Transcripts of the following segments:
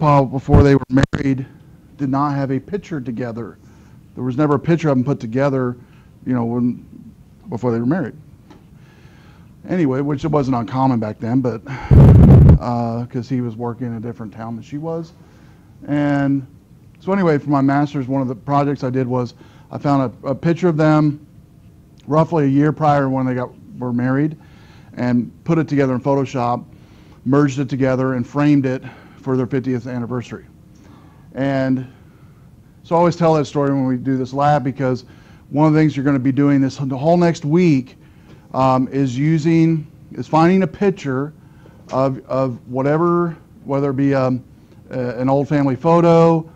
couple before they were married did not have a picture together. There was never a picture of them put together, you know, before they were married. Anyway, which it wasn't uncommon back then, but because he was working in a different town than she was. And so anyway, for my master's, one of the projects I did was I found a picture of them roughly a year prior to when they were married, and put it together in Photoshop, merged it together, and framed it for their 50th anniversary. And so I always tell that story when we do this lab, because one of the things you're going to be doing this the whole next week is finding a picture of whatever, whether it be an old family photo,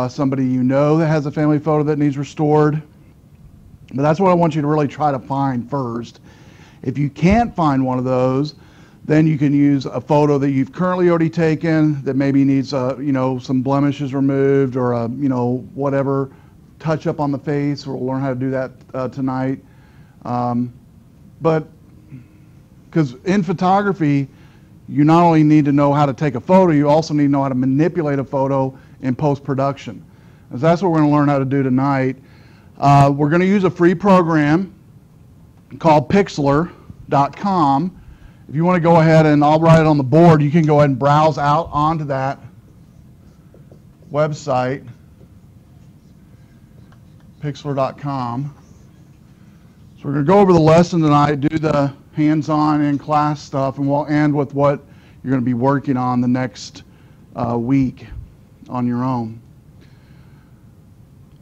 somebody you know that has a family photo that needs restored. But that's what I want you to really try to find first. If you can't find one of those, then you can use a photo that you've currently already taken that maybe needs you know, some blemishes removed, or you know, whatever touch up on the face. We'll learn how to do that tonight. But because in photography, you not only need to know how to take a photo, you also need to know how to manipulate a photo in post-production. And that's what we're going to learn how to do tonight. We're going to use a free program called Pixlr.com. If you want to go ahead, and I'll write it on the board, you can go ahead and browse out onto that website, Pixlr.com. So we're going to go over the lesson tonight, do the hands-on in-class stuff, and we'll end with what you're going to be working on the next week on your own.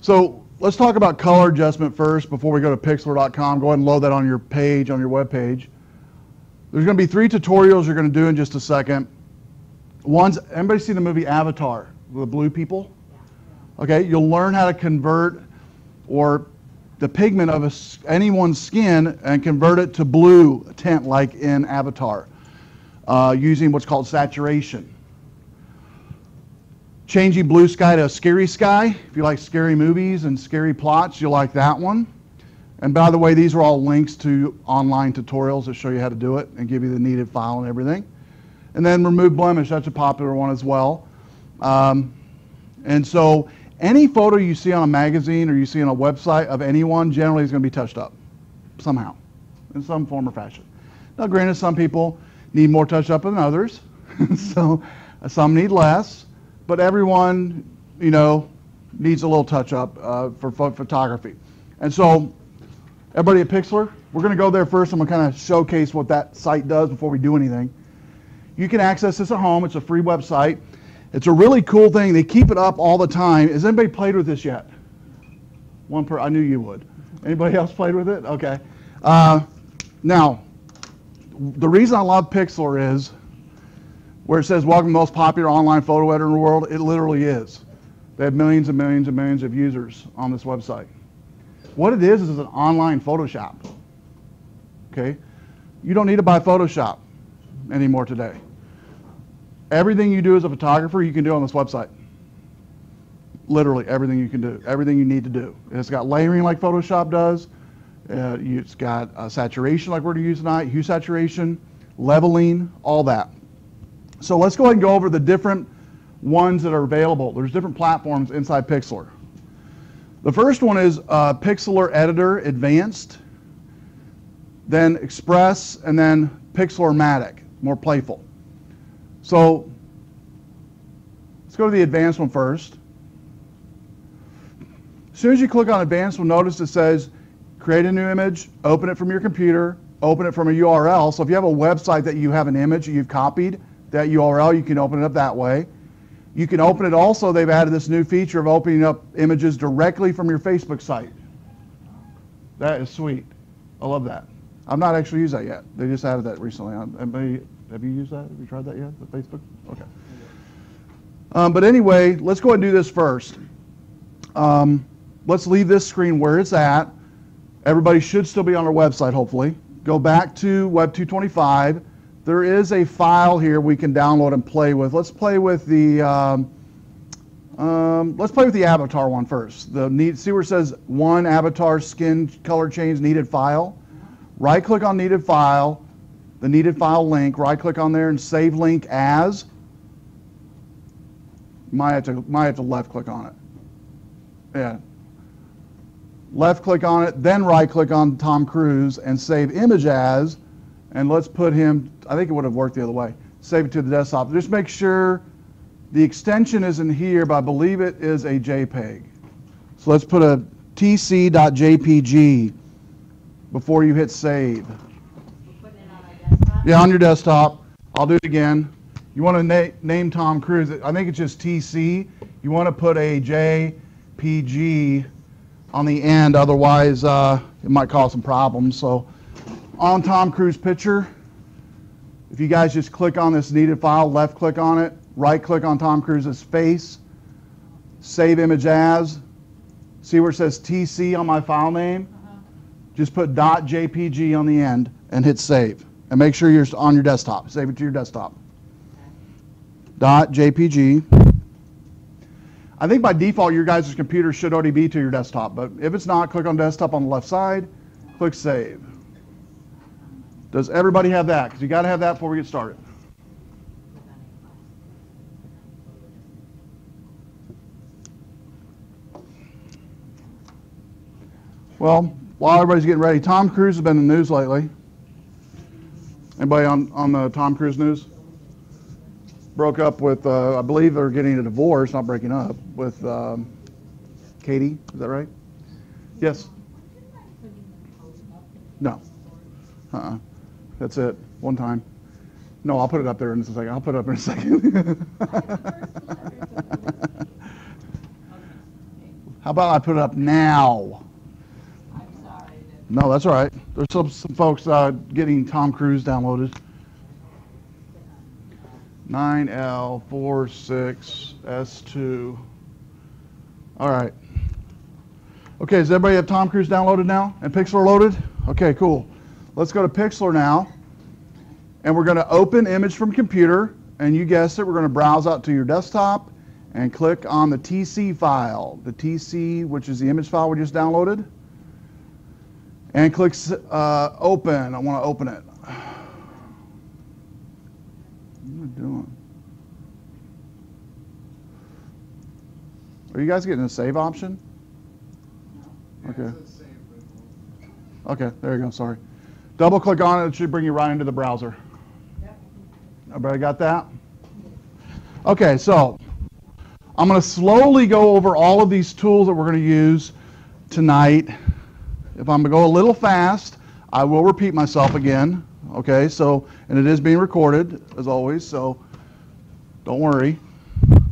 So let's talk about color adjustment first before we go to Pixlr.com. Go ahead and load that on your page, on your web page. There's going to be 3 tutorials you're going to do in just a second. One's, everybody see the movie Avatar, the blue people? Okay, you'll learn how to convert or the pigment of anyone's skin and convert it to blue tint like in Avatar using what's called saturation. Changing blue sky to a scary sky. If you like scary movies and scary plots, you'll like that one. And by the way, these are all links to online tutorials that show you how to do it and give you the needed file and everything. And then remove blemish, that's a popular one as well. And so any photo you see on a magazine or you see on a website of anyone generally is going to be touched up somehow, in some form or fashion. Now granted, some people need more touch up than others, so some need less, but everyone, you know, needs a little touch up for photography. And so everybody at Pixlr, we're going to go there first. I'm going to kind of showcase what that site does before we do anything. You can access this at home. It's a free website. It's a really cool thing. They keep it up all the time. Has anybody played with this yet? I knew you would. Anybody else played with it? Okay. Now, the reason I love Pixlr is where it says, welcome to the most popular online photo editor in the world, it literally is. They have millions and millions and millions of users on this website. What it is an online Photoshop. Okay? You don't need to buy Photoshop anymore today. Everything you do as a photographer, you can do on this website. Literally everything you can do, everything you need to do. It's got layering like Photoshop does. It's got saturation like we're going to use tonight, hue saturation, leveling, all that. So let's go ahead and go over the different ones that are available. There's different platforms inside Pixlr. The first one is Pixlr Editor Advanced, then Express, and then Pixlr-matic, more playful. So let's go to the advanced one first. As soon as you click on advanced, you'll notice it says create a new image, open it from your computer, open it from a URL. So if you have a website that you have an image that you've copied, that URL, you can open it up that way. You can open it also, they've added this new feature of opening up images directly from your Facebook site. That is sweet. I love that. I've not actually used that yet. They just added that recently. Have you used that? Have you tried that yet, the Facebook? Okay. But anyway, let's go ahead and do this first. Let's leave this screen where it's at. Everybody should still be on our website, hopefully. Go back to web225. There is a file here we can download and play with. Let's play with the avatar one first. See where it says one avatar skin color change needed file. Right click on needed file, the needed file link. Right click on there and save link as. Might have to left click on it. Yeah. Left click on it, then right click on Tom Cruise and save image as, and let's put him, I think it would have worked the other way. Save it to the desktop. Just make sure the extension isn't here, but I believe it is a JPEG. So let's put a tc.jpg before you hit save. Put it on our desktop? Yeah, on your desktop. I'll do it again. You want to name Tom Cruise. I think it's just TC. You want to put a JPG on the end, otherwise it might cause some problems. So on Tom Cruise picture, if you guys just click on this needed file, left click on it, right click on Tom Cruise's face, save image as, see where it says TC on my file name? Just put .jpg on the end and hit save. And make sure you're on your desktop. Save it to your desktop. .jpg. I think by default your guys' computer should already be to your desktop, but if it's not, click on desktop on the left side, click save. Does everybody have that? Because you got to have that before we get started. Well, while everybody's getting ready, Tom Cruise has been in the news lately. Anybody on the Tom Cruise news? Broke up with, I believe they're getting a divorce, not breaking up, with Katie. Is that right? Yes? No. That's it. One time. No, I'll put it up there in a second. I'll put it up in a second. How about I put it up now? No, that's all right. There's some folks getting Tom Cruise downloaded. 9L46S2. All right. Okay, does everybody have Tom Cruise downloaded now and Pixlr loaded? Okay, cool. Let's go to Pixlr now. And we're going to open image from computer. And you guessed it, we're going to browse out to your desktop and click on the TC file. The TC, which is the image file we just downloaded. And click open. I want to open it. What am I doing? Are you guys getting a save option? Okay. Okay, there you go, sorry. Double click on it, it should bring you right into the browser. Everybody got that? Okay, so I'm going to slowly go over all of these tools that we're going to use tonight. If I'm going to go a little fast, I will repeat myself again. Okay, so, and it is being recorded, as always, so don't worry. I'm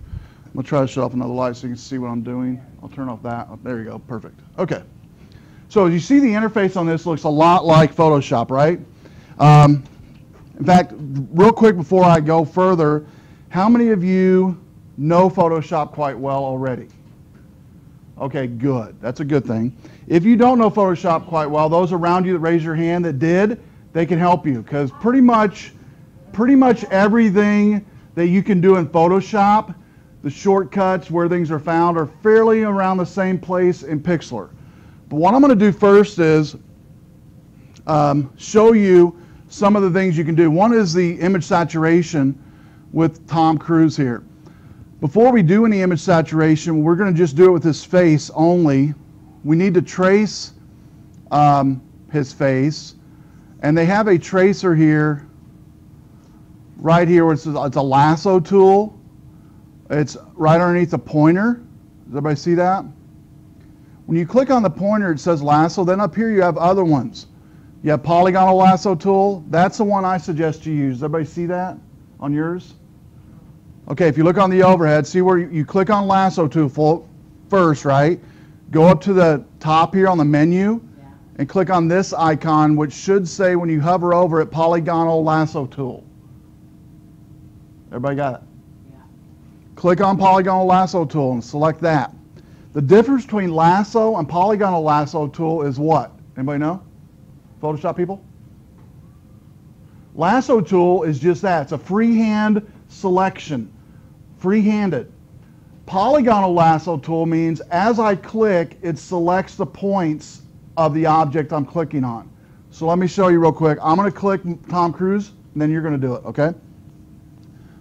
going to try to shut off another light so you can see what I'm doing. I'll turn off that. Oh, there you go, perfect. Okay. So as you see, the interface on this looks a lot like Photoshop, right? In fact, real quick before I go further, how many of you know Photoshop quite well already? Okay, good. That's a good thing. If you don't know Photoshop quite well, those around you that raised your hand that did, they can help you, because pretty much everything that you can do in Photoshop, the shortcuts where things are found, are fairly around the same place in Pixlr. But what I'm going to do first is show you some of the things you can do. One is the image saturation with Tom Cruise here. Before we do any image saturation, we're going to just do it with his face only. We need to trace his face. And they have a tracer here, right here, where it's a lasso tool. It's right underneath the pointer. Does everybody see that? When you click on the pointer, it says lasso. Then up here you have other ones. You have Polygonal Lasso tool. That's the one I suggest you use. Does everybody see that on yours? Okay, if you look on the overhead, see where you click on Lasso tool first, right? Go up to the top here on the menu and click on this icon, which should say when you hover over it, Polygonal Lasso tool. Everybody got it? Yeah. Click on Polygonal Lasso tool and select that. The difference between Lasso and Polygonal Lasso tool is what? Anybody know? Photoshop people? Lasso tool is just that. It's a freehand selection. Free-handed. Polygonal Lasso tool means as I click, it selects the points of the object I'm clicking on. So let me show you real quick. I'm going to click Tom Cruise, and then you're going to do it, okay?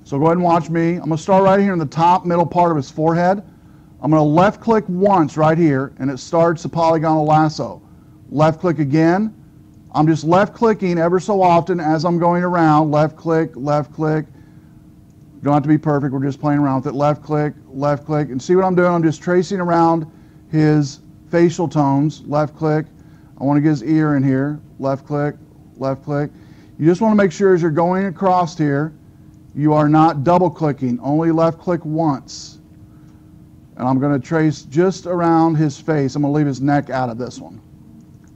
So go ahead and watch me. I'm going to start right here in the top middle part of his forehead. I'm going to left click once right here, and it starts the Polygonal Lasso. Left click again. I'm just left clicking ever so often as I'm going around. Left click, left click. You don't have to be perfect. We're just playing around with it. Left click, and see what I'm doing? I'm just tracing around his facial tones. Left click. I want to get his ear in here. Left click, left click. You just want to make sure as you're going across here, you are not double clicking. Only left click once. And I'm going to trace just around his face. I'm going to leave his neck out of this one.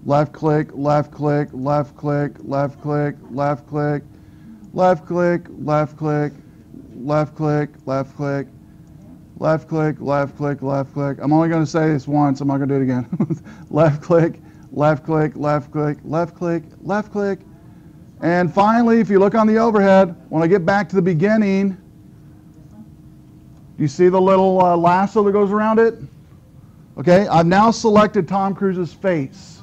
Left click, left click, left click, left click, left click, left click, left click, left click, left click, left click, left click, left click. I'm only going to say this once. I'm not going to do it again. Left click, left click, left click, left click, left click. And finally, if you look on the overhead, when I get back to the beginning, you see the little lasso that goes around it? Okay, I've now selected Tom Cruise's face.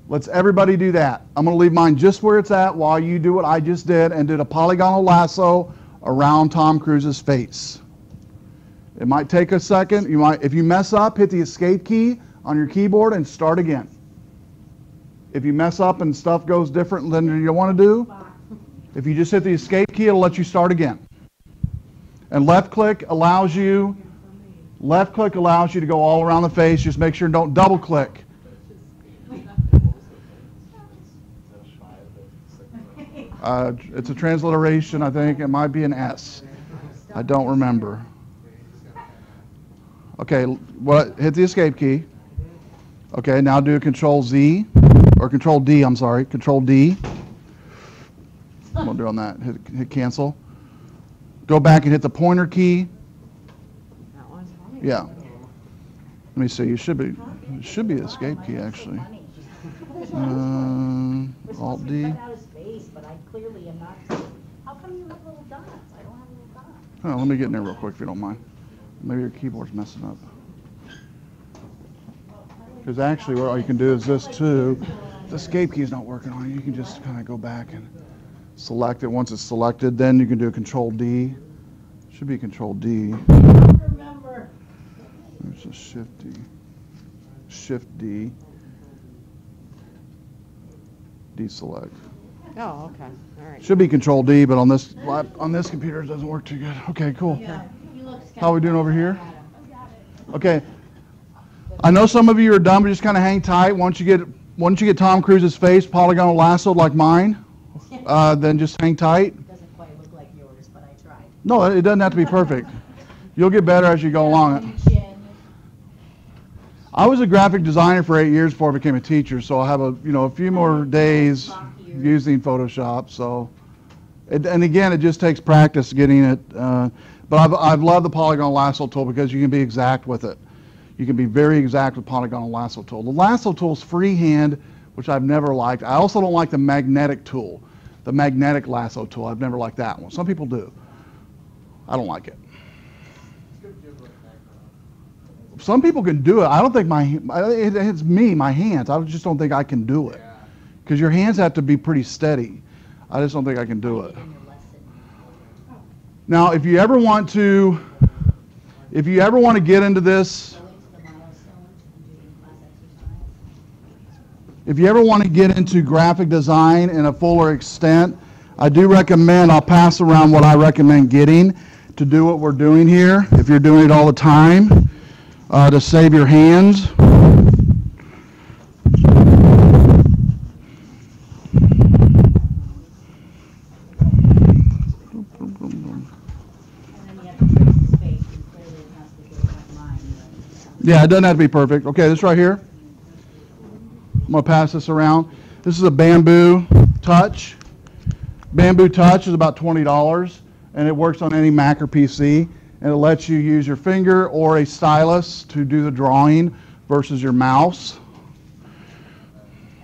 Let's everybody do that. I'm going to leave mine just where it's at while you do what I just did and did a polygonal lasso around Tom Cruise's face. It might take a second. You might, if you mess up, hit the escape key on your keyboard and start again. If you mess up and stuff goes different than you want to do, if you just hit the escape key, it'll let you start again. And left click allows you to go all around the face. Just make sure you don't double click. It's a transliteration, I think. It might be an S. I don't remember. Okay, hit the escape key. Okay, now do Control Z, or Control D, I'm sorry. Control D. We'll do on that. Hit cancel. Go back and hit the pointer key. Yeah. Let me see. It should be the escape key actually. Alt D. How come you have little dots? I don't have little dots. Oh, let me get in there real quick if you don't mind. Maybe your keyboard's messing up. Because actually, what you can do is this too. The escape key is not working on it. You can just kind of go back and select it. Once it's selected, then you can do a Control D. Should be Control D. Remember. There's a Shift D. Shift D. Deselect. Oh, okay. All right. Should be Control D, but on this computer it doesn't work too good. Okay, cool. Yeah. How are we doing over here? Okay. I know some of you are done, but just kind of hang tight. Once you get Tom Cruise's face polygonal lassoed like mine, then just hang tight. It doesn't quite look like yours, but I tried. No, it doesn't have to be perfect. You'll get better as you go along. I was a graphic designer for 8 years before I became a teacher, so I have a few more days using Photoshop. So, and again, it just takes practice getting it. But I've loved the Polygonal Lasso tool because you can be exact with it. You can be very exact with Polygonal Lasso tool. The Lasso tool is freehand, which I've never liked. I also don't like the magnetic tool, the magnetic Lasso tool. I've never liked that one. Some people do. I don't like it. Some people can do it. I don't think it's me, my hands. I just don't think I can do it. Because your hands have to be pretty steady. I just don't think I can do it. Now, if you ever want to get into this, if you ever want to get into graphic design in a fuller extent, I do recommend, I'll pass around what I recommend getting to do what we're doing here, if you're doing it all the time, to save your hands. Yeah, it doesn't have to be perfect. Okay, this right here. I'm going to pass this around. This is a Bamboo Touch. Bamboo Touch is about $20, and it works on any Mac or PC, and it lets you use your finger or a stylus to do the drawing versus your mouse.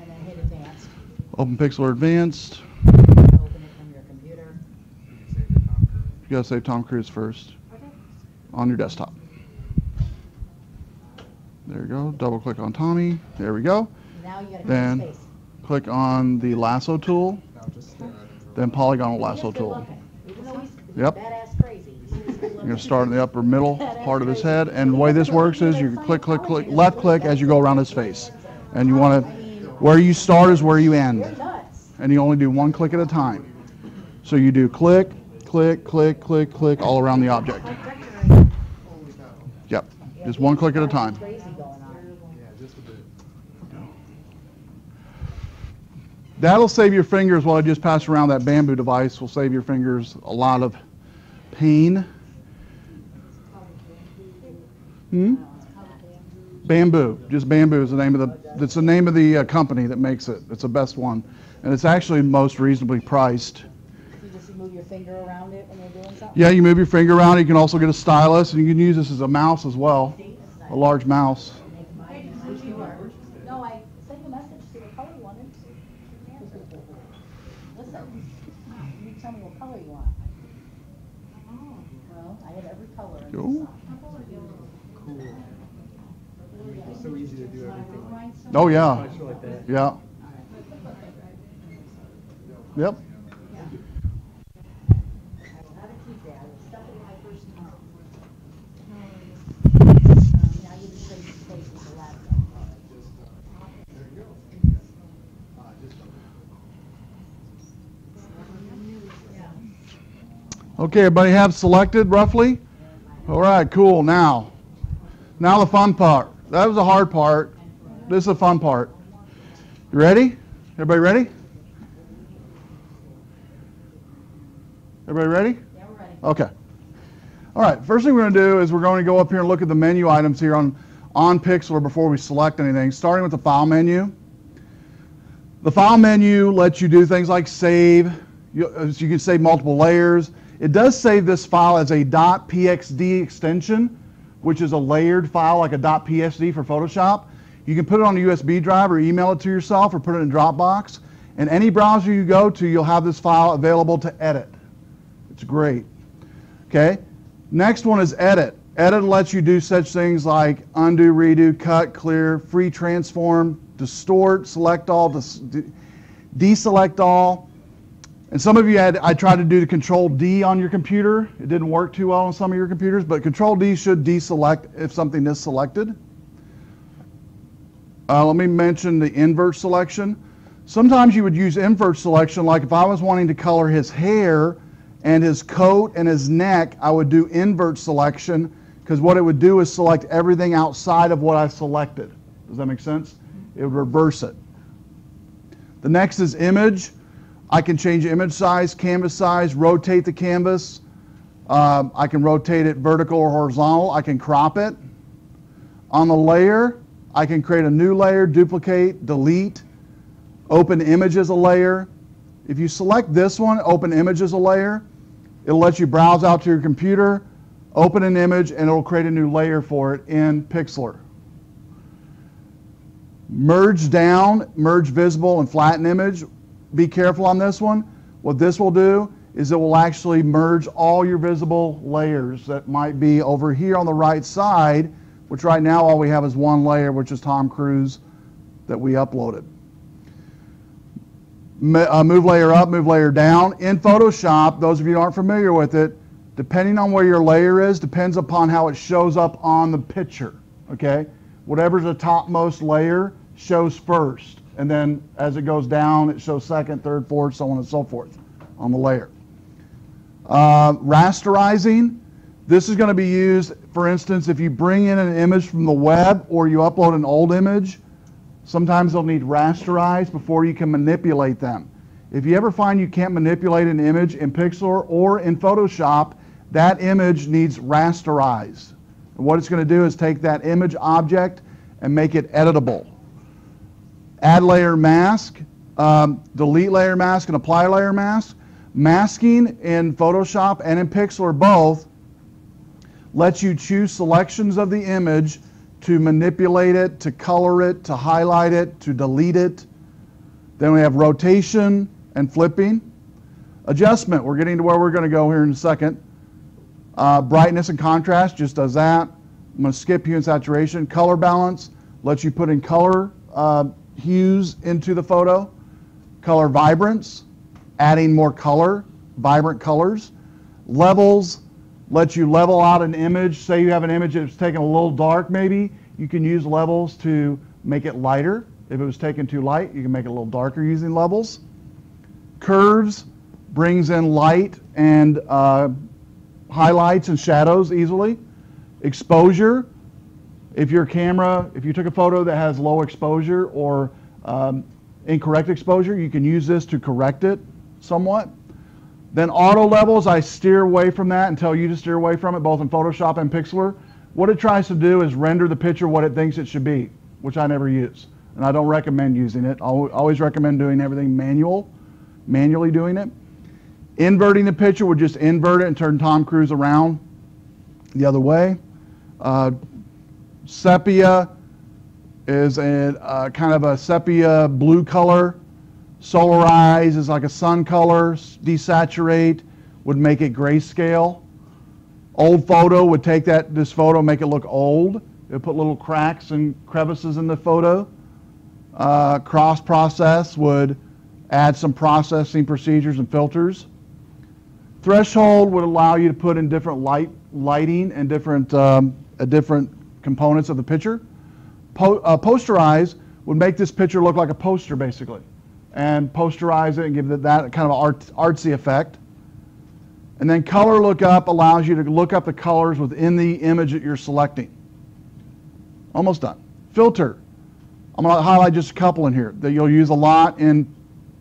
And then hit Advanced. Open Pixlr Advanced. Open it from your computer. You got to save Tom Cruise first on your desktop. There you go. Double click on Tommy. There we go. Now you got to Then space. click on the lasso tool. Then Polygonal Lasso tool. Even though he's Yep. Badass crazy. You're going to start in the upper middle part of his head, and the way this works is you click, click, click, left click as you go around his face. And you want to, where you start is where you end. And you only do one click at a time. So you do click, click, click, click, click, all around the object. Yep, just one click at a time. That'll save your fingers while I just pass around that bamboo device. Will save your fingers a lot of pain. Bamboo, just bamboo is the name of that's the name of the company that makes it. It's the best one, and it's actually most reasonably priced. You just move your finger around it when you're doing something? Yeah, you move your finger around. You can also get a stylus, and you can use this as a mouse as well, a large mouse. No, I sent you a message to the color you wanted. Listen, you tell me what color you want. Well, I have every color. in Cool. this. Cool. It's so easy to do everything. Oh yeah, Sure like that. yeah. Yep. How to keep that? I was stuck in my first term. Now you just trade some space with the laptop. Okay, everybody have selected roughly? All right, cool. Now the fun part. That was the hard part. This is the fun part. You ready? Everybody ready? Everybody ready? Yeah, we're ready. Okay. All right, first thing we're going to do is we're going to go up here and look at the menu items here on Pixlr before we select anything, starting with the file menu. The file menu lets you do things like save. You can save multiple layers. It does save this file as a .pxd extension, which is a layered file like a .psd for Photoshop. You can put it on a USB drive or email it to yourself or put it in Dropbox. And any browser you go to, you'll have this file available to edit. It's great. Okay. Next one is edit. Edit lets you do such things like undo, redo, cut, clear, free transform, distort, select all, deselect all. And some of you I tried to do the Control D on your computer. It didn't work too well on some of your computers, but Control D should deselect if something is selected. Let me mention the invert selection. Sometimes you would use invert selection, like if I was wanting to color his hair and his coat and his neck, I would do invert selection, because what it would do is select everything outside of what I selected. Does that make sense? It would reverse it. The next is image. I can change image size, canvas size, rotate the canvas. I can rotate it vertical or horizontal. I can crop it. On the layer, I can create a new layer, duplicate, delete, open image as a layer. If you select this one, open image as a layer, it'll let you browse out to your computer, open an image, and it'll create a new layer for it in Pixlr. Merge down, merge visible, and flatten image. Be careful on this one. What this will do is it will actually merge all your visible layers that might be over here on the right side, which right now all we have is one layer, which is Tom Cruise that we uploaded. Move layer up, move layer down. In Photoshop, those of you who aren't familiar with it, depending on where your layer is, depends upon how it shows up on the picture, okay? Whatever's the topmost layer shows first, and then as it goes down, it shows second, third, fourth, so on and so forth on the layer. Rasterizing, this is going to be used, for instance, if you bring in an image from the web or you upload an old image, sometimes they'll need rasterized before you can manipulate them. If you ever find you can't manipulate an image in Pixlr or in Photoshop, that image needs rasterized. And what it's going to do is take that image object and make it editable. Add layer mask, delete layer mask, and apply layer mask. Masking in Photoshop and in Pixlr both lets you choose selections of the image to manipulate it, to color it, to highlight it, to delete it. Then we have rotation and flipping. Adjustment, we're getting to where we're going to go here in a second. Brightness and contrast just does that. I'm going to skip hue and saturation. Color balance lets you put in color hues into the photo. Color vibrance, adding more color, vibrant colors. Levels lets you level out an image. Say you have an image that's taken a little dark maybe, you can use levels to make it lighter. If it was taken too light, you can make it a little darker using levels. Curves brings in light and highlights and shadows easily. Exposure, if you took a photo that has low exposure or incorrect exposure, you can use this to correct it somewhat. Then auto levels, I steer away from that and tell you to steer away from it, both in Photoshop and Pixlr. What it tries to do is render the picture what it thinks it should be, which I never use. And I don't recommend using it. I always recommend doing everything manually doing it. Inverting the picture would just invert it and turn Tom Cruise around the other way. Sepia is a kind of a sepia blue color. Solarize is like a sun color. Desaturate would make it grayscale. Old photo would take this photo, make it look old. It would put little cracks and crevices in the photo. Cross process would add some processing procedures and filters. Threshold would allow you to put in different lighting and different components of the picture. Posterize would make this picture look like a poster basically, and posterize it and give it that kind of artsy effect. And then color lookup allows you to look up the colors within the image that you're selecting. Almost done. Filter. I'm going to highlight just a couple in here that you'll use a lot in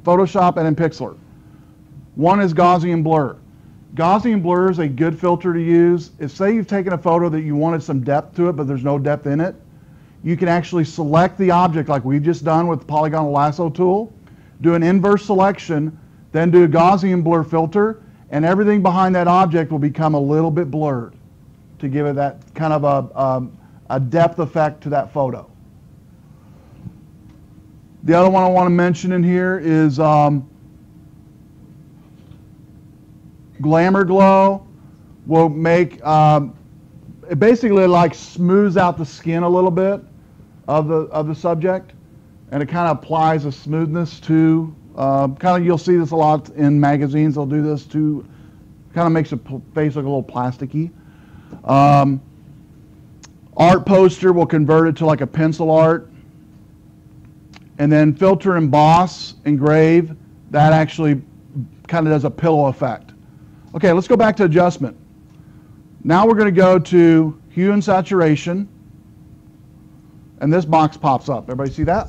Photoshop and in Pixlr. One is Gaussian Blur. Gaussian Blur is a good filter to use. If say you've taken a photo that you wanted some depth to it, but there's no depth in it, you can actually select the object like we've just done with the Polygonal Lasso tool, do an inverse selection, then do a Gaussian Blur filter, and everything behind that object will become a little bit blurred to give it that kind of a depth effect to that photo. The other one I want to mention in here is Glamour Glow. Will make it basically like smooths out the skin a little bit of the subject, and it kind of applies a smoothness to you'll see this a lot in magazines. They'll do this to kind of makes the face look a little plasticky. Art poster will convert it to like a pencil art. And then filter, emboss, engrave, that actually kind of does a pillow effect. Okay, let's go back to adjustment. Now we're going to go to hue and saturation, and this box pops up. Everybody see that?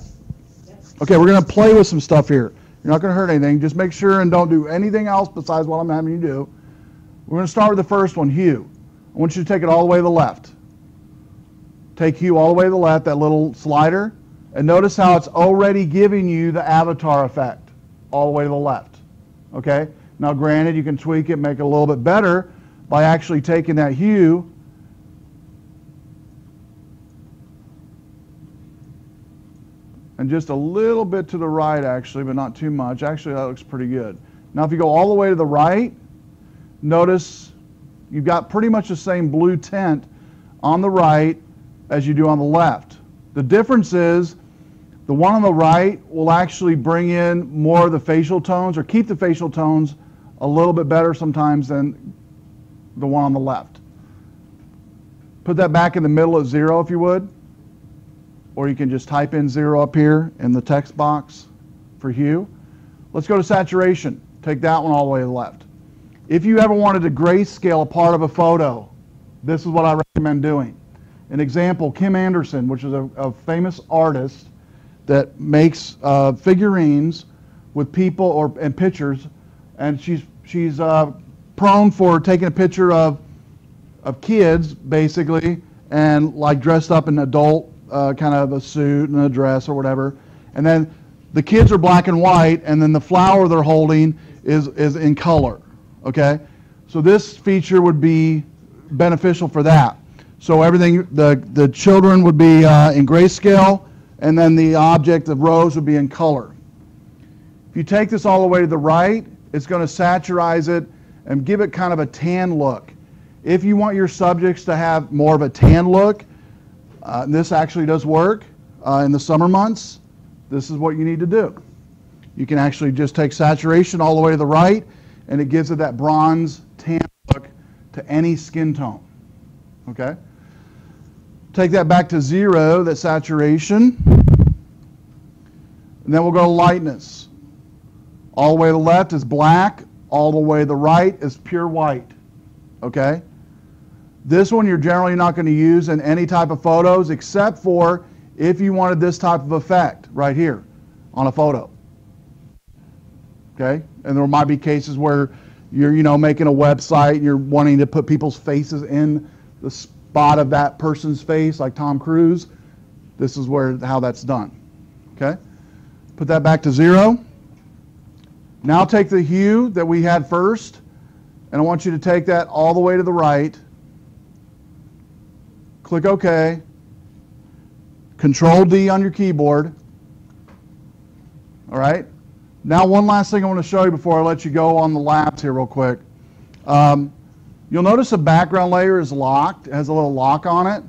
Okay, we're going to play with some stuff here. You're not going to hurt anything. Just make sure and don't do anything else besides what I'm having you do. We're going to start with the first one, hue. I want you to take it all the way to the left. Take hue all the way to the left, that little slider. And notice how it's already giving you the avatar effect all the way to the left. Okay? Now granted, you can tweak it, make it a little bit better by actually taking that hue and just a little bit to the right actually, but not too much. Actually, that looks pretty good. Now if you go all the way to the right, notice you've got pretty much the same blue tint on the right as you do on the left. The difference is the one on the right will actually bring in more of the facial tones or keep the facial tones a little bit better sometimes than the one on the left. Put that back in the middle at 0 if you would, or you can just type in 0 up here in the text box for hue. Let's go to saturation. Take that one all the way to the left. If you ever wanted to grayscale a part of a photo, this is what I recommend doing. An example, Kim Anderson, which is a famous artist that makes figurines with people and pictures, and she's prone for taking a picture of kids basically, and like dressed up in adult kind of a suit and a dress or whatever, and then the kids are black and white, and then the flower they're holding is in color. Okay, so this feature would be beneficial for that. So everything, the children would be in grayscale, and then the object of Rose would be in color. If you take this all the way to the right, it's going to saturize it and give it kind of a tan look. If you want your subjects to have more of a tan look, this actually does work in the summer months. This is what you need to do. You can actually just take saturation all the way to the right, and it gives it that bronze tan look to any skin tone. Okay? Take that back to 0, that saturation. And then we'll go to lightness. All the way to the left is black. All the way to the right is pure white. Okay? This one you're generally not going to use in any type of photos except for if you wanted this type of effect right here on a photo. Okay? And there might be cases where you're making a website and you're wanting to put people's faces in the spot of that person's face, like Tom Cruise. This is how that's done. Okay? Put that back to 0. Now take the hue that we had first, and I want you to take that all the way to the right. Click OK. Control D on your keyboard. All right? Now one last thing I want to show you before I let you go on the labs here real quick. You'll notice the background layer is locked. It has a little lock on it.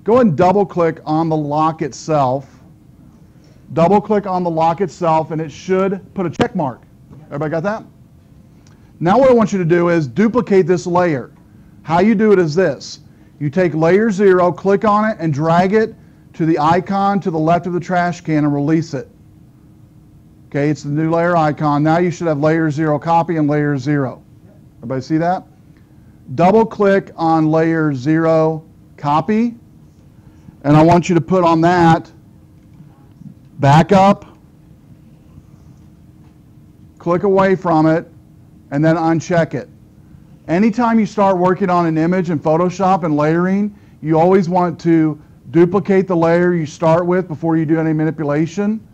Go ahead and double click on the lock itself. Double click on the lock itself and it should put a check mark. Everybody got that? Now what I want you to do is duplicate this layer. How you do it is this. You take layer 0, click on it and drag it to the icon to the left of the trash can and release it. Okay, it's the new layer icon. Now you should have layer 0 copy and layer 0. Everybody see that? Double click on layer 0 copy, and I want you to put on that backup, click away from it, and then uncheck it. Anytime you start working on an image in Photoshop and layering, you always want to duplicate the layer you start with before you do any manipulation,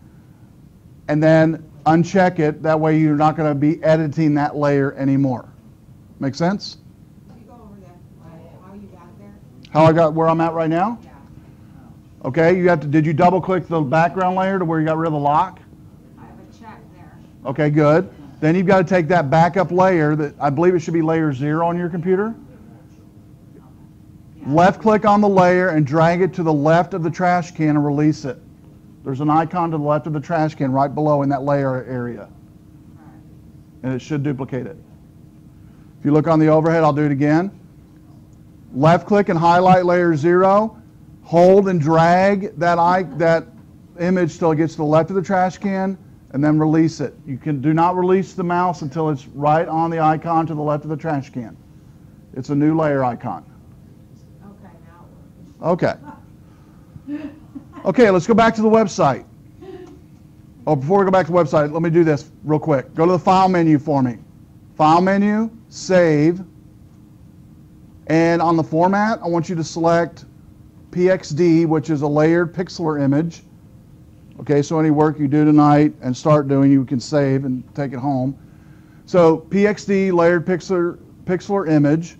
and then uncheck it. That way you're not going to be editing that layer anymore. Make sense? Can you go over that, how you got there? How I got where I'm at right now? Yeah. Okay, did you double click the background layer to where you got rid of the lock? I have a check there. Okay, good. Then you've got to take that backup layer, that I believe it should be layer 0 on your computer. Left click on the layer and drag it to the left of the trash can and release it. There's an icon to the left of the trash can right below in that layer area. And it should duplicate it. If you look on the overhead, I'll do it again. Left click and highlight layer 0. Hold and drag that image till it gets to the left of the trash can, and then release it. Do not release the mouse until it's right on the icon to the left of the trash can. It's a new layer icon. Okay, now. Okay. Okay, let's go back to the website. Oh, before we go back to the website, let me do this real quick. Go to the File menu for me. File menu, Save, and on the format, I want you to select PXD, which is a layered Pixlr image. Okay, so any work you do tonight and start doing, you can save and take it home. So PXD, layered Pixlr image.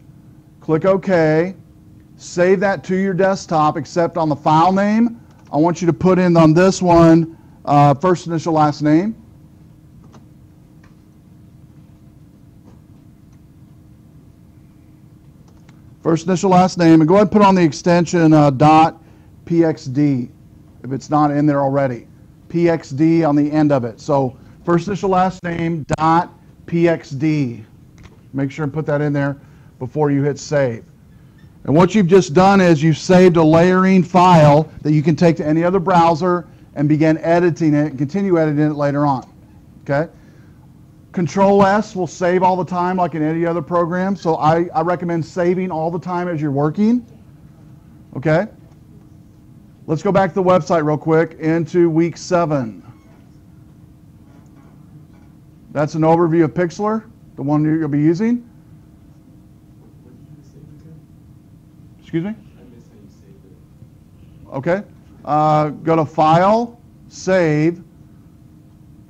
Click OK. Save that to your desktop, except on the file name, I want you to put in on this one, first initial last name. First initial last name, and go ahead and put on the extension .pxd if it's not in there already. PXD on the end of it. So first initial last name .pxd. Make sure and put that in there before you hit save. And what you've just done is you've saved a layering file that you can take to any other browser and begin editing it and continue editing it later on. Okay? Control S will save all the time like in any other program, so I recommend saving all the time as you're working. Okay? Let's go back to the website real quick into week 7. That's an overview of Pixlr, the one you'll be using. Excuse me? I missed how you saved it. Okay. Go to File, Save.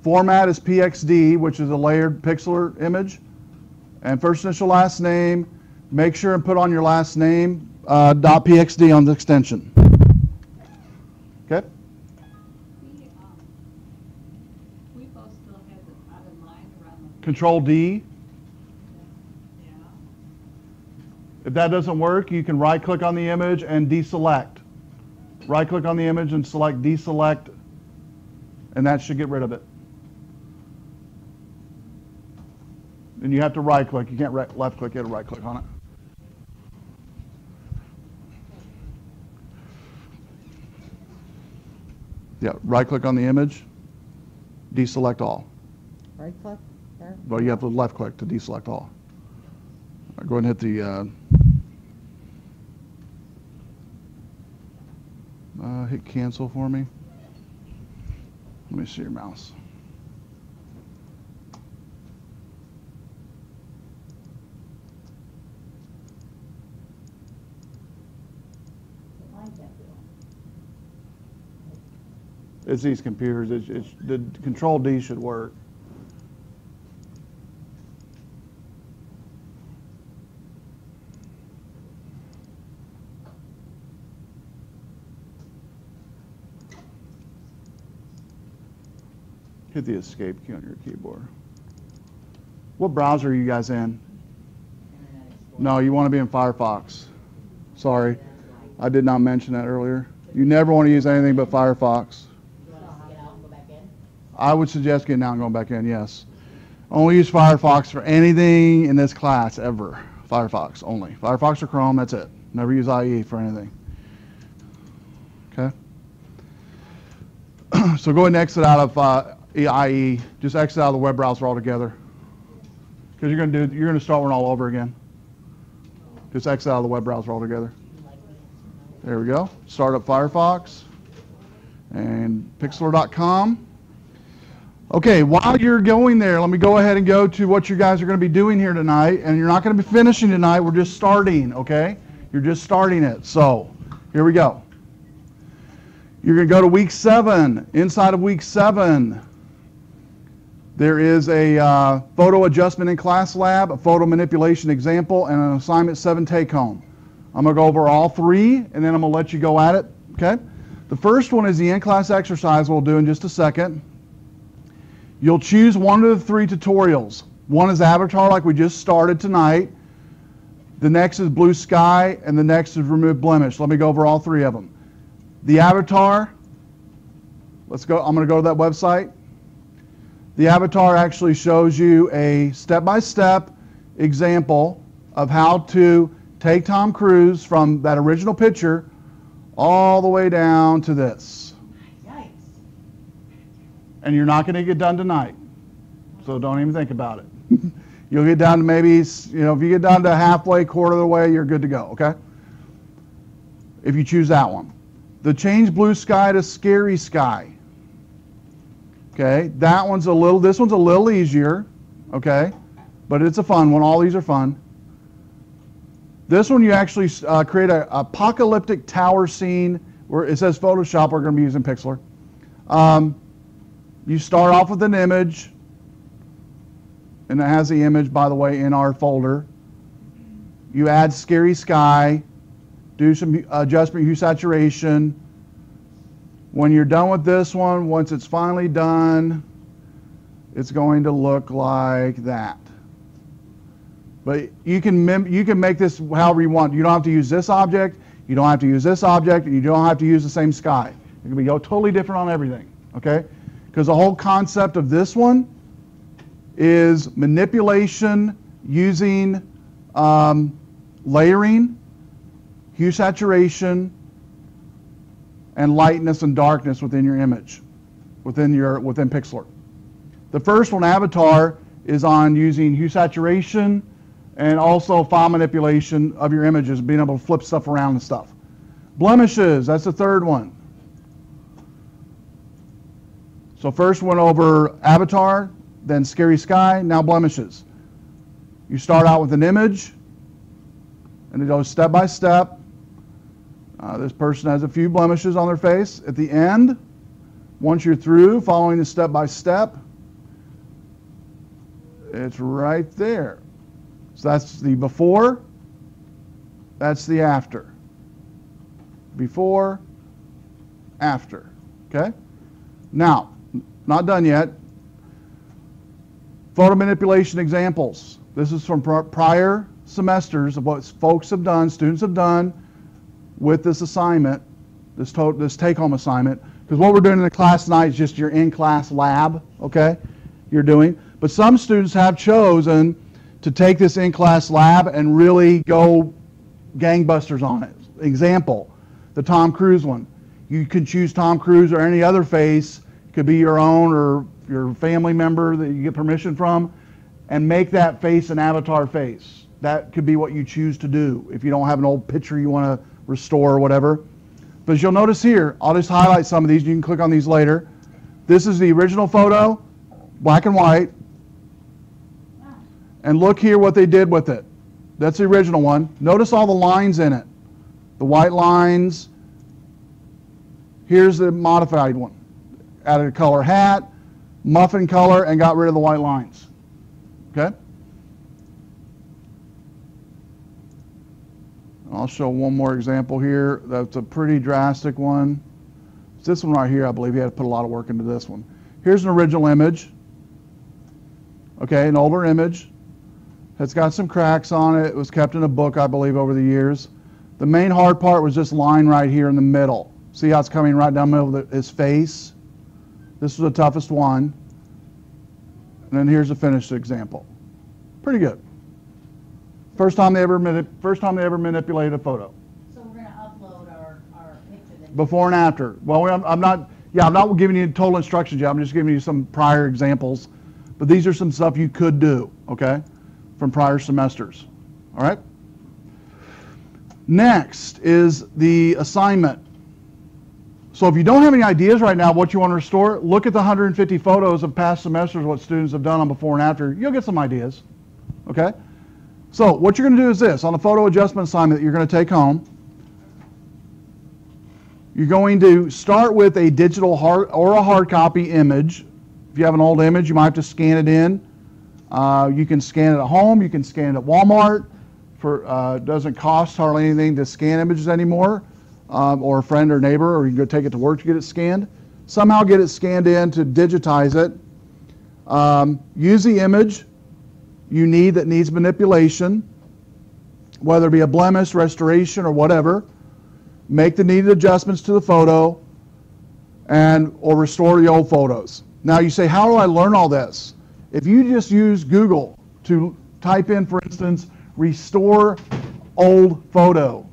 Format is PXD, which is a layered Pixlr image. And first initial last name, make sure and put on your last name .pxd on the extension. Okay? We both still have the dotted line around the. Control D. Yeah. If that doesn't work, you can right click on the image and deselect. Right click on the image and select deselect, and that should get rid of it. And you have to right click. You can't left click it or right click on it. Yeah, right-click on the image, deselect all. Right click there? Well, you have to left-click to deselect all. Go ahead and hit the hit cancel for me. Let me see your mouse. Mine can't do it. It's these computers. It's the Control D should work. Hit the escape key on your keyboard. What browser are you guys in? No, you want to be in Firefox. Sorry, I did not mention that earlier. You never want to use anything but Firefox. You want us to get out and go back in? I would suggest getting out and going back in, yes. Only use Firefox for anything in this class ever. Firefox only. Firefox or Chrome, that's it. Never use IE for anything. Okay? So go ahead and exit out of IE. Just exit out of the web browser altogether. Because you're going to start one all over again. Just exit out of the web browser altogether. There we go. Start up Firefox and Pixlr.com. Okay, while you're going there, let me go ahead and go to what you guys are going to be doing here tonight. And you're not going to be finishing tonight. We're just starting, okay? You're just starting it. So, here we go. You're going to go to week 7. Inside of week 7, there is a photo adjustment in class lab, a photo manipulation example, and an assignment 7 take-home. I'm going to go over all 3, and then I'm going to let you go at it, okay? The first one is the in-class exercise we'll do in just a second. You'll choose one of the 3 tutorials. One is Avatar, like we just started tonight. The next is Blue Sky, and the next is Remove Blemish. Let me go over all 3 of them. The Avatar, let's go. I'm going to go to that website. The Avatar actually shows you a step-by-step example of how to take Tom Cruise from that original picture all the way down to this. Yikes. And you're not going to get done tonight, so don't even think about it. You'll get down to maybe, if you get down to halfway, quarter of the way, you're good to go, okay? If you choose that one. The change Blue Sky to Scary Sky. Okay, this one's a little easier, okay? But it's a fun one. All these are fun. This one you actually create an apocalyptic tower scene where it says Photoshop. We're going to be using Pixlr. You start off with an image, and it has the image, by the way, in our folder. You add Scary Sky, do some adjustment hue saturation. When you're done with this one, once it's finally done, it's going to look like that. But you can make this however you want. You don't have to use this object, you don't have to use this object, and you don't have to use the same sky. It can be totally different on everything, okay? Because the whole concept of this one is manipulation using layering, hue saturation, and lightness and darkness within your image, within Pixlr. The first one, Avatar, is on using hue saturation and also file manipulation of your images, being able to flip stuff around and stuff. Blemishes, that's the third one. So first went over Avatar, then Scary Sky, now Blemishes. You start out with an image, and it goes step by step. This person has a few blemishes on their face. At the end, once you're through following the step by step, it's right there. So that's the before, that's the after. Before, after. Okay? Now, not done yet. Photo manipulation examples. This is from prior semesters of what folks have done, students have done with this assignment, this take-home assignment. Because what we're doing in the class tonight is just your in-class lab, okay, you're doing. But some students have chosen to take this in-class lab and really go gangbusters on it. Example, the Tom Cruise one. You can choose Tom Cruise or any other face. It could be your own or your family member that you get permission from, and make that face an avatar face. That could be what you choose to do if you don't have an old picture you want to restore or whatever. But as you'll notice here, I'll just highlight some of these. You can click on these later. This is the original photo, black and white. And look here what they did with it. That's the original one. Notice all the lines in it. The white lines. Here's the modified one. Added a color hat, muffin color, and got rid of the white lines. Okay? I'll show one more example here. That's a pretty drastic one. It's this one right here, I believe. You had to put a lot of work into this one. Here's an original image. Okay, an older image. It's got some cracks on it. It was kept in a book, I believe, over the years. The main hard part was this line right here in the middle. See how it's coming right down the middle of his face? This was the toughest one. And then here's a finished example. Pretty good. First time they ever manipulated a photo. So we're gonna upload our picture then. Before and after. Well, I'm not giving you total instructions yet. I'm just giving you some prior examples. But these are some stuff you could do, okay, from prior semesters. All right? Next is the assignment. So if you don't have any ideas right now what you want to restore, look at the 150 photos of past semesters, what students have done on before and after. You'll get some ideas, okay? So what you're going to do is this. On the photo adjustment assignment that you're going to take home, you're going to start with a digital or a hard copy image. If you have an old image, you might have to scan it in. You can scan it at home. You can scan it at Walmart. It doesn't cost hardly anything to scan images anymore. Or a friend or neighbor, or you can go take it to work to get it scanned. Somehow get it scanned in to digitize it. Use the image you need that needs manipulation, whether it be a blemish, restoration, or whatever. Make the needed adjustments to the photo or restore the old photos. Now you say, how do I learn all this? If you just use Google to type in, for instance, restore old photo,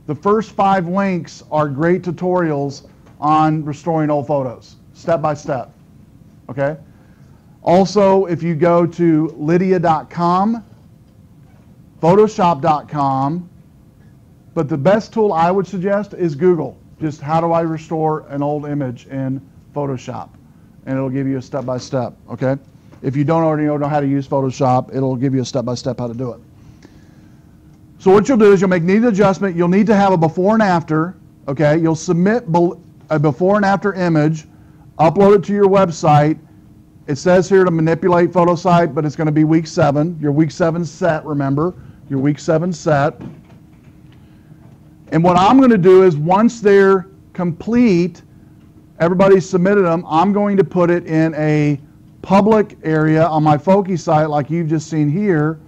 the first 5 links are great tutorials on restoring old photos, step by step, okay? Also, if you go to lydia.com, photoshop.com, but the best tool I would suggest is Google. Just how do I restore an old image in Photoshop? And it'll give you a step by step, okay? If you don't already know how to use Photoshop, it'll give you a step by step how to do it. So what you'll do is you'll make needed adjustment. You'll need to have a before and after, okay? You'll submit a before and after image, upload it to your website. It says here to manipulate photo site, but it's going to be week 7. Your week 7 set, remember, your week 7 set. And what I'm going to do is once they're complete, everybody's submitted them, I'm going to put it in a public area on my Foki site like you've just seen here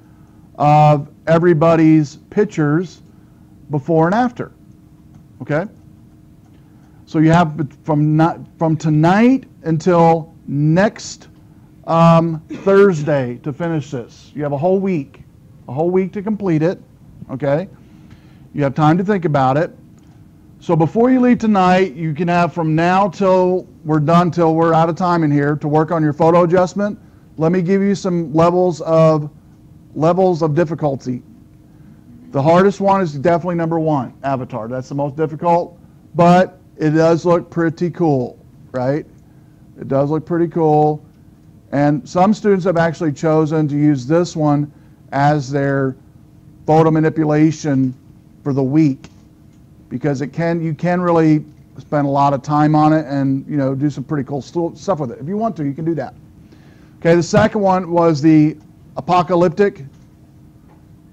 of everybody's pictures before and after, okay? So you have from tonight until next Thursday to finish this. You have a whole week to complete it, okay? You have time to think about it. So before you leave tonight, you can have from now till we're done, till we're out of time in here to work on your photo adjustment. Let me give you some levels of difficulty. The hardest one is definitely number 1, avatar. That's the most difficult, but it does look pretty cool, right? It does look pretty cool. And some students have actually chosen to use this one as their photo manipulation for the week because you can really spend a lot of time on it and do some pretty cool stuff with it. If you want to, you can do that. Okay, the second one was the Apocalyptic.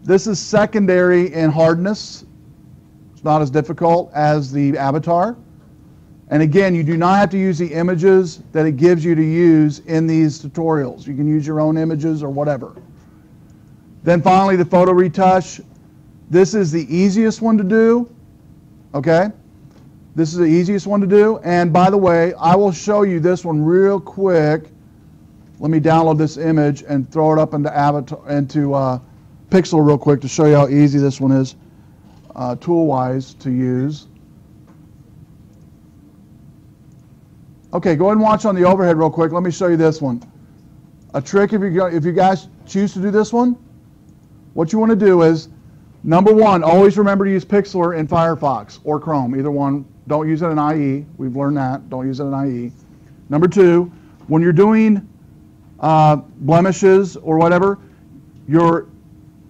This is secondary in hardness. It's not as difficult as the avatar. And again, you do not have to use the images that it gives you to use in these tutorials. You can use your own images or whatever. Then finally, the photo retouch. This is the easiest one to do, okay? This is the easiest one to do. And by the way, I will show you this one real quick. Let me download this image and throw it up into Pixlr real quick to show you how easy this one is tool-wise to use. Okay, go ahead and watch on the overhead real quick. Let me show you this one. A trick if you guys choose to do this one, what you want to do is, number one, always remember to use Pixlr in Firefox or Chrome, either one. Don't use it in IE. We've learned that. Don't use it in IE. Number two, when you're doing blemishes or whatever,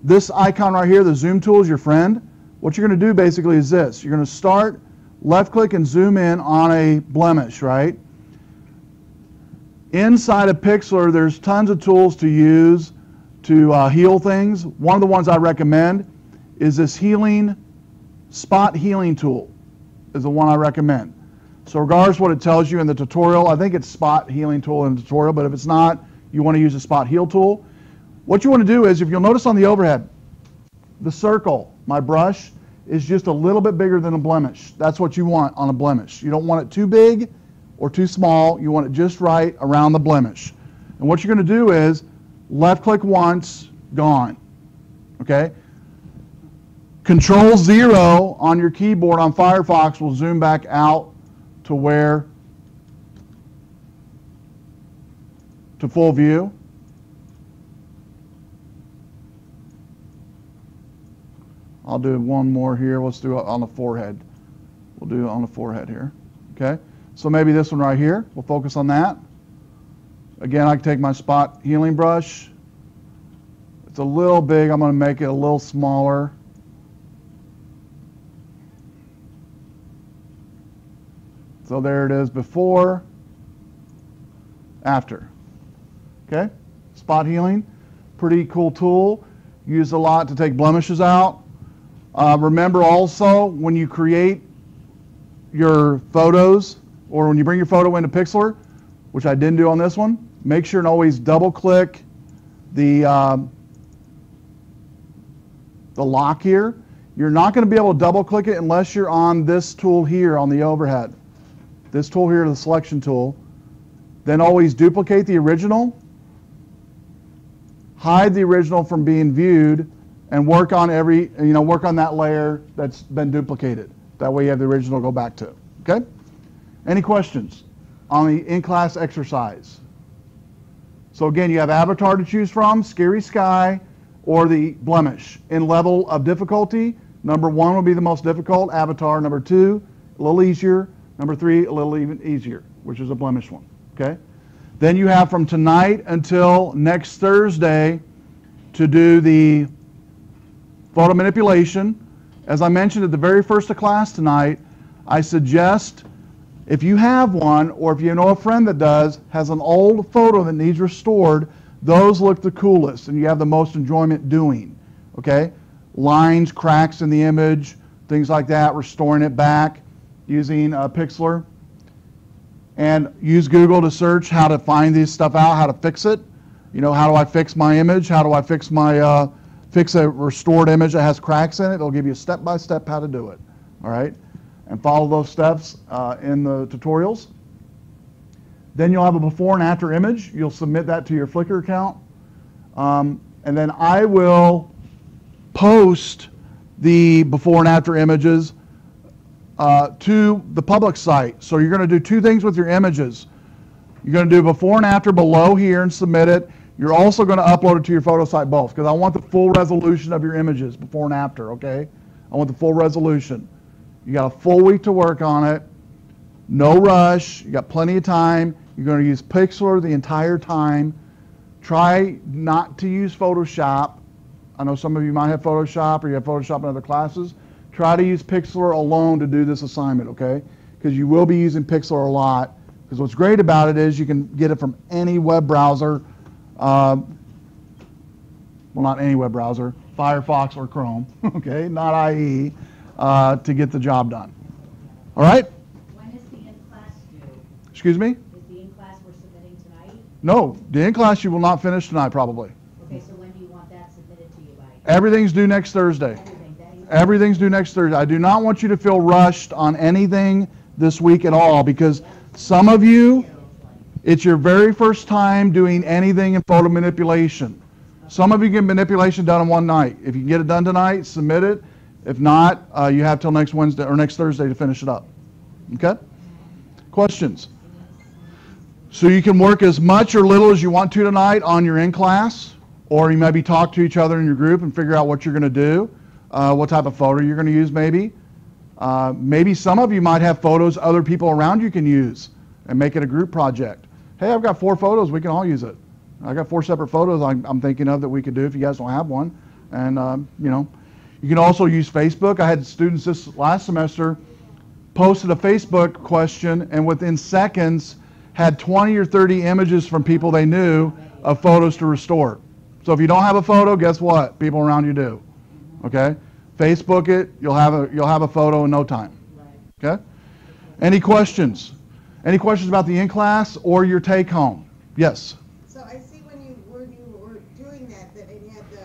this icon right here, the zoom tool, is your friend. What you're going to do basically is this. You're going to start, left click and zoom in on a blemish, right? Inside of Pixlr, there's tons of tools to use to heal things. One of the ones I recommend is this spot healing tool is the one I recommend. So regardless of what it tells you in the tutorial, I think it's spot healing tool in the tutorial, but if it's not, you want to use the spot heal tool. What you want to do is, if you'll notice on the overhead, the circle, my brush, is just a little bit bigger than a blemish. That's what you want on a blemish. You don't want it too big or too small. You want it just right around the blemish. And what you're going to do is left click once, gone. Okay? Control 0 on your keyboard on Firefox will zoom back out to full view. I'll do one more here. Let's do it on the forehead. We'll do it on the forehead here. Okay? So maybe this one right here. We'll focus on that. Again, I can take my spot healing brush. It's a little big. I'm going to make it a little smaller. So there it is, before, after. Okay? Spot healing, pretty cool tool. Used a lot to take blemishes out. Remember also, when you create your photos, or when you bring your photo into Pixlr, which I didn't do on this one, make sure and always double click the lock here. You're not going to be able to double click it unless you're on this tool here on the overhead. This tool here, the selection tool. Then always duplicate the original, hide the original from being viewed, and work on that layer that's been duplicated. That way you have the original to go back to. Okay? Any questions on the in-class exercise? So again, you have avatar to choose from, Scary Sky, or the blemish. In level of difficulty, number 1 will be the most difficult, avatar. Number 2, a little easier. Number 3, a little even easier, which is a blemish one. Okay? Then you have from tonight until next Thursday to do the photo manipulation. As I mentioned at the very first of class tonight, I suggest if you have one, or if you know a friend that has an old photo that needs restored, those look the coolest and you have the most enjoyment doing. Okay? Lines, cracks in the image, things like that, restoring it back using Pixlr. And use Google to search how to find this stuff out, how to fix it. You know, how do I fix my image? How do I fix my fix a restored image that has cracks in it? It'll give you step-by-step how to do it. All right? And follow those steps in the tutorials. Then you'll have a before and after image. You'll submit that to your Flickr account. And then I will post the before and after images to the public site. So you're going to do 2 things with your images. You're going to do before and after below here and submit it. You're also going to upload it to your photo site both, because I want the full resolution of your images before and after, okay? I want the full resolution. You got a full week to work on it. No rush. You got plenty of time. You're going to use Pixlr the entire time. Try not to use Photoshop. I know some of you might have Photoshop, or you have Photoshop in other classes. Try to use Pixlr alone to do this assignment, okay? Because you will be using Pixlr a lot. Because what's great about it is you can get it from any web browser. Well, not any web browser, Firefox or Chrome, okay? Not IE, to get the job done. All right? When is the in-class due? Excuse me? Is the in-class we're submitting tonight? No, the in-class you will not finish tonight, probably. Okay, so when do you want that submitted to you by? Everything's due next Thursday. Everything. Everything's due next Thursday. I do not want you to feel rushed on anything this week at all, because some of you, it's your very first time doing anything in photo manipulation. Some of you get manipulation done in one night. If you can get it done tonight, submit it. If not, you have till next Wednesday or next Thursday to finish it up. Okay? Questions? So you can work as much or little as you want to tonight on your in-class, or you maybe talk to each other in your group and figure out what you're going to do, what type of photo you're going to use maybe. Maybe some of you might have photos other people around you can use and make it a group project. Hey, I've got 4 photos, we can all use it. I got 4 separate photos I'm thinking of that we could do if you guys don't have one. And you know, you can also use Facebook. I had students this last semester posted a Facebook question and within seconds had 20 or 30 images from people they knew of photos to restore. So if you don't have a photo, guess what? People around you do. Okay? Facebook it, you'll have a photo in no time. Okay? Any questions? Any questions about the in-class or your take-home? Yes? So I see when you were doing that it had the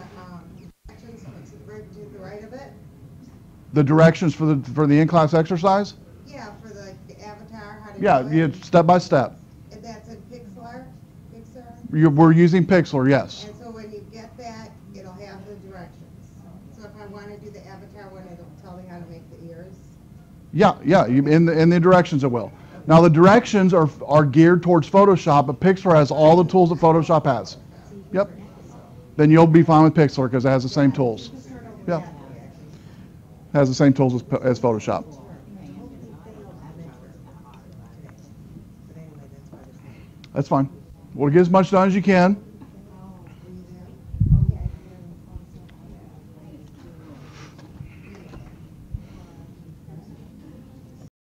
directions to the right of it? The directions for the in-class exercise? Yeah, for the avatar, how to Yeah, do it. step by step. And that's in Pixlr? We're using Pixlr, yes. And so when you get that, it'll have the directions. So if I want to do the avatar one, it'll tell me how to make the ears? Yeah, in the directions it will. Now the directions are geared towards Photoshop, but Pixlr has all the tools that Photoshop has. Yep. Then you'll be fine with Pixlr because it has the same tools. Yeah. Has the same tools as Photoshop. That's fine. Well, get as much done as you can.